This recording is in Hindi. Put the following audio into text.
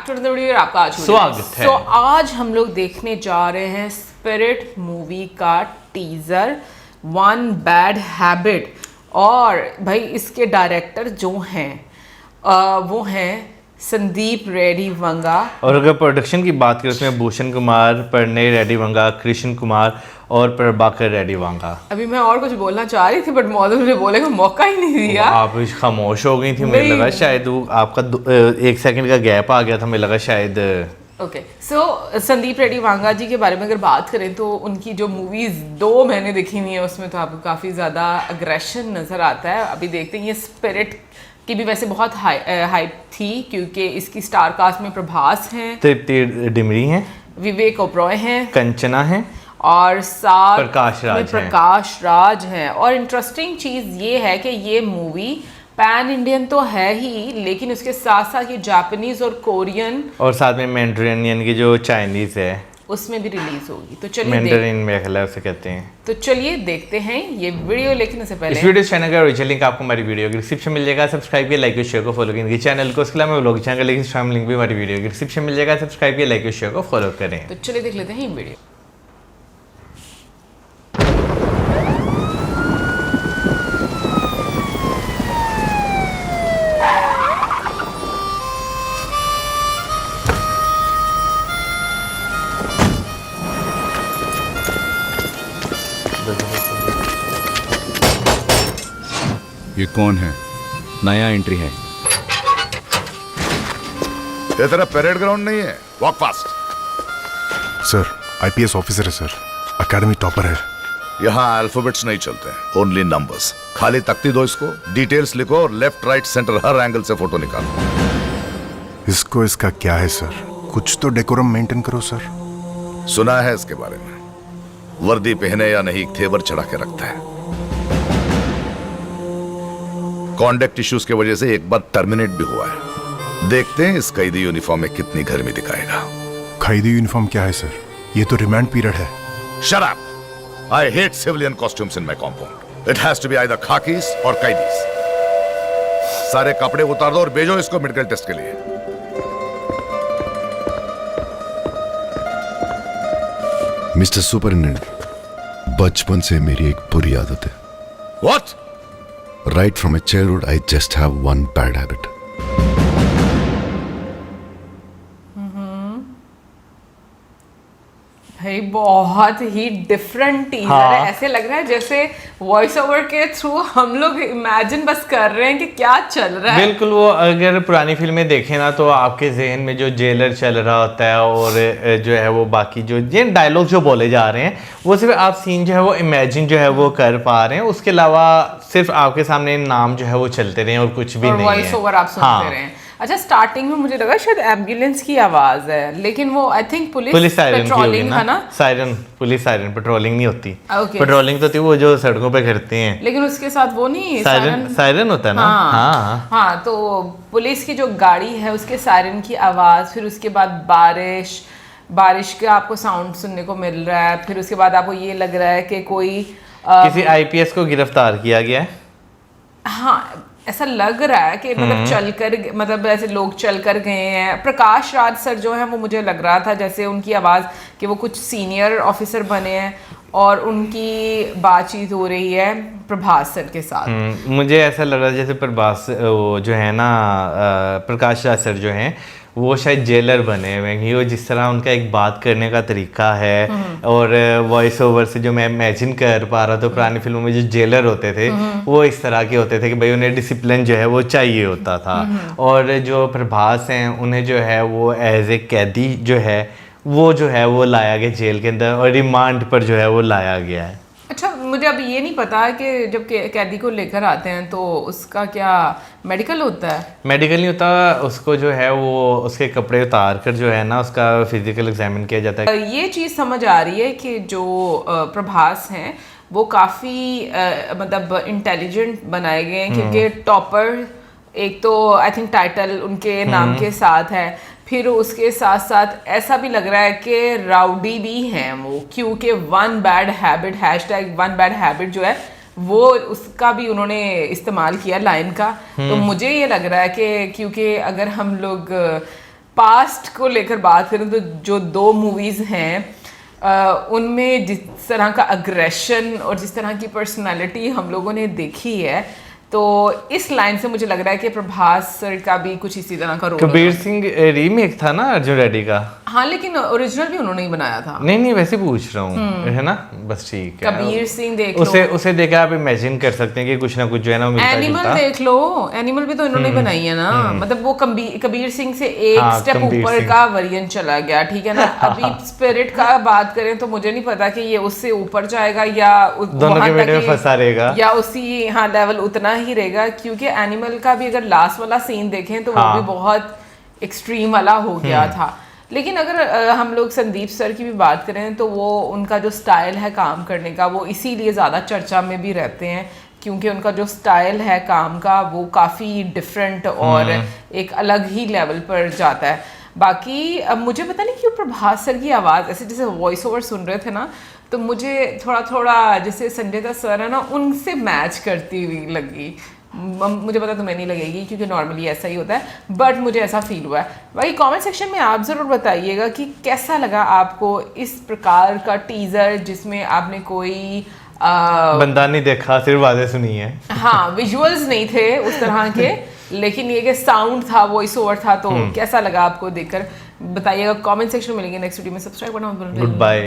टू द वीडियो, आपका आज स्वागत है। तो आज हम लोग देखने जा रहे हैं स्पिरिट मूवी का टीजर वन बैड हैबिट। और भाई इसके डायरेक्टर जो हैं वो हैं संदीप रेड्डी वंगा। और अगर प्रोडक्शन की बात करें उसमें भूषण कुमार, प्रणय रेड्डी वंगा, कृष्ण कुमार और प्रभाकर रेड्डी वंगा। अभी मैं और कुछ बोलना चाह रही थी बट मौजूद मुझे बोलने का मौका ही नहीं दिया। आप खामोश हो गई थी, मुझे लगा शायद वो आपका 1 सेकंड का गैप आ गया था, मुझे लगा शायद। ओके सो संदीप रेड्डी वांगा जी के बारे में अगर बात करें तो उनकी जो मूवीज़ 2 मैंने देखी हुई है उसमें तो आपको काफ़ी ज़्यादा अग्रेशन नज़र आता है। अभी देखते हैं ये स्पिरिट की भी वैसे बहुत हाइप थी क्योंकि इसकी स्टार कास्ट में प्रभास हैं, तृप्ति डिमरी हैं, विवेक ओबरॉय हैं, कंचना हैं और साथ प्रकाश राज हैं। और इंटरेस्टिंग चीज़ ये है कि ये मूवी पैन इंडियन तो है ही लेकिन उसके साथ साथ ये जापानीज और कोरियन और साथ में मैंड्रियन यानी कि जो चाइनीज है उसमें भी रिलीज होगी। तो चलिए मैंड्रियन में ख्याल उसे कहते हैं। तो चलिए देखते हैं ये वीडियो। लेकिन उससे पहले इस वीडियो चैनल का ओरिजिनल लिंक आपको हमारी वीडियो के डिस्क्रिप्शन मिल जाएगा, सब्सक्राइब किया, लाइक और शेयर को फॉलो करें चैनल को। उसके अलावा vlog channel link Instagram link भी हमारी वीडियो के डिस्क्रिप्शन मिल जाएगा, सब्सक्राइब किया, लाइक और शेयर को फॉलो करें। तो चलिए देख लेते हैं ये वीडियो। ये कौन है? नया एंट्री है। ये तेरा परेड ग्राउंड नहीं है, walk fast. Sir IPS officer है सर, एकेडमी टॉपर है। यहाँ अल्फाबेट्स नहीं चलते, ओनली नंबर्स। खाली तख्ती दो इसको, डिटेल्स लिखो और लेफ्ट राइट सेंटर हर एंगल से फोटो निकालो। इसको इसका क्या है सर? कुछ तो डेकोरम मेंटेन करो सर। सुना है इसके बारे में, वर्दी पहने या नहीं थेवर चढ़ा के रखता है। कॉन्डक्ट इश्यूज की वजह से एक बार टर्मिनेट भी हुआ है। देखते हैं इस कैदी यूनिफॉर्म में कितनी गर्मी दिखाएगा। कैदी यूनिफॉर्म क्या है सर? ये तो रिमांड पीरियड है। Shut up! I hate civilian costumes in my compound. It has to be either khakis or kaidis. सारे कपड़े उतार दो और भेजो इसको मेडिकल टेस्ट के लिए। मिस्टर सुपरिटेंडेंट, बचपन से मेरी एक बुरी आदत है। What? Right from my childhood, I just have one bad habit. भाई बहुत ही डिफरेंट टीजर है। ऐसे लग रहा है जैसे वॉइस ओवर के थ्रू हम लोग इमेजिन बस कर रहे हैं कि क्या चल रहा है। बिल्कुल, वो अगर पुरानी फिल्में देखें ना तो आपके जहन में जो जेलर चल रहा होता है और जो है वो बाकी जो ये डायलॉग जो बोले जा रहे हैं वो सिर्फ आप सीन जो है वो इमेजिन जो है वो कर पा रहे हैं। उसके अलावा सिर्फ आपके सामने नाम जो है वो चलते रहे और कुछ भी नहीं है। वॉइस ओवर आप सुनते रहे। अच्छा, स्टार्टिंग में मुझे लगा शायद एम्बुलेंस की आवाज है लेकिन वो आई थिंक पुलिस पेट्रोलिंग है ना। सायरन, पुलिस सायरन, पेट्रोलिंग नहीं होती। Okay. पेट्रोलिंग तो होती है वो जो सड़कों पे करते हैं, लेकिन उसके साथ वो नहीं सायरन होता है ना। हाँ, तो पुलिस की जो गाड़ी है उसके सायरन की आवाज, फिर उसके बाद बारिश का आपको साउंड सुनने को मिल रहा है। फिर उसके बाद आपको ये लग रहा है कि कोई किसी आईपीएस को गिरफ्तार किया गया है। हाँ, ऐसा लग रहा है कि मतलब ऐसे लोग चल कर गए हैं। प्रकाश राज सर जो है वो मुझे लग रहा था जैसे उनकी आवाज़ कि वो कुछ सीनियर ऑफिसर बने हैं और उनकी बातचीत हो रही है प्रभास सर के साथ। मुझे ऐसा लग रहा है जैसे प्रभास वो जो है ना प्रकाश राज सर जो हैं वो शायद जेलर बने हुए हैं। वो जिस तरह उनका एक बात करने का तरीका है और वॉइस ओवर से जो मैं इमेजिन कर पा रहा था पुरानी फिल्मों में जो जेलर होते थे वो इस तरह के होते थे कि भाई उन्हें डिसिप्लिन जो है वो चाहिए होता था। और जो प्रभास हैं उन्हें जो है वो एज ए कैदी जो है वो लाया गया जेल के अंदर और रिमांड पर जो है वो लाया गया है। अच्छा, मुझे अभी ये नहीं पता है कि जब कैदी को लेकर आते हैं तो उसका क्या मेडिकल होता है? मेडिकल नहीं होता, उसको जो है वो उसके कपड़े उतार कर जो है ना उसका फिजिकल एग्जामिन किया जाता है। ये चीज़ समझ आ रही है कि जो प्रभास हैं वो काफ़ी मतलब इंटेलिजेंट बनाए गए हैं क्योंकि टॉपर एक तो आई थिंक टाइटल उनके नाम के साथ है, फिर उसके साथ साथ ऐसा भी लग रहा है कि राउडी भी हैं वो, क्योंकि वन बैड हैबिट जो है वो उसका भी उन्होंने इस्तेमाल किया लाइन का। तो मुझे ये लग रहा है कि क्योंकि अगर हम लोग पास्ट को लेकर बात करें तो जो 2 मूवीज हैं उनमें जिस तरह का अग्रेशन और जिस तरह की पर्सनालिटी हम लोगों ने देखी है, तो इस लाइन से मुझे लग रहा है कि प्रभास सर का भी कुछ इसी तरह का रोल कबीर सिंह रीमेक था ना अर्जुन रेड्डी का। हाँ, लेकिन ओरिजिनल भी उन्होंने ही बनाया था। नहीं वैसे पूछ रहा हूँ, है ना, बस ठीक है। कबीर सिंह देख उसे देख आप इमेजिन कर सकते हैं कि कुछ ना कुछ जो है ना मिलता एनिमल जुलता। देख लो, एनिमल भी तो इन्होंने बनाई है ना, मतलब वो कबीर सिंह से एक हाँ, स्टेप कबीर ऊपर सिंह। का वेरिएंट चला गया, ठीक है ना। अभी स्पिरिट का बात करें तो मुझे नहीं पता कि ये उससे ऊपर जाएगा या दोनों के वहाँ बेटे तक में फंसा रहेगा या उसी लेवल उतना ही रहेगा, क्योंकि एनिमल का भी अगर लास्ट वाला सीन देखें तो वो हाँ। भी बहुत एक्सट्रीम वाला हो गया था। लेकिन अगर हम लोग संदीप सर की भी बात करें तो वो उनका जो स्टाइल है काम करने का वो इसीलिए ज़्यादा चर्चा में भी रहते हैं, क्योंकि उनका जो स्टाइल है काम का वो काफ़ी डिफरेंट और एक अलग ही लेवल पर जाता है। बाकी अब मुझे पता नहीं क्यों प्रभास सर की आवाज़ ऐसे जैसे वॉइस ओवर सुन रहे थे ना, तो मुझे थोड़ा जैसे संजय दत्त सर है ना उनसे मैच करती हुई लगी। मुझे पता तुम्हें नहीं लगेगी क्योंकि नॉर्मली ऐसा ही होता है, बट मुझे ऐसा फील हुआ है। बाकी कमेंट सेक्शन में आप ज़रूर बताइएगा कि कैसा लगा आपको इस प्रकार का टीज़र जिसमें आपने कोई बंदा नहीं देखा, सिर्फ आवाजें सुनी है। हाँ, विजुअल्स नहीं थे उस तरह के, लेकिन ये कि साउंड था, वॉइस ओवर था, तो कैसा लगा आपको देखकर बताइएगा कमेंट सेक्शन में। मिलेंगे नेक्स्ट वीडियो में, सब्सक्राइब करना मत भूलिएगा। Good bye.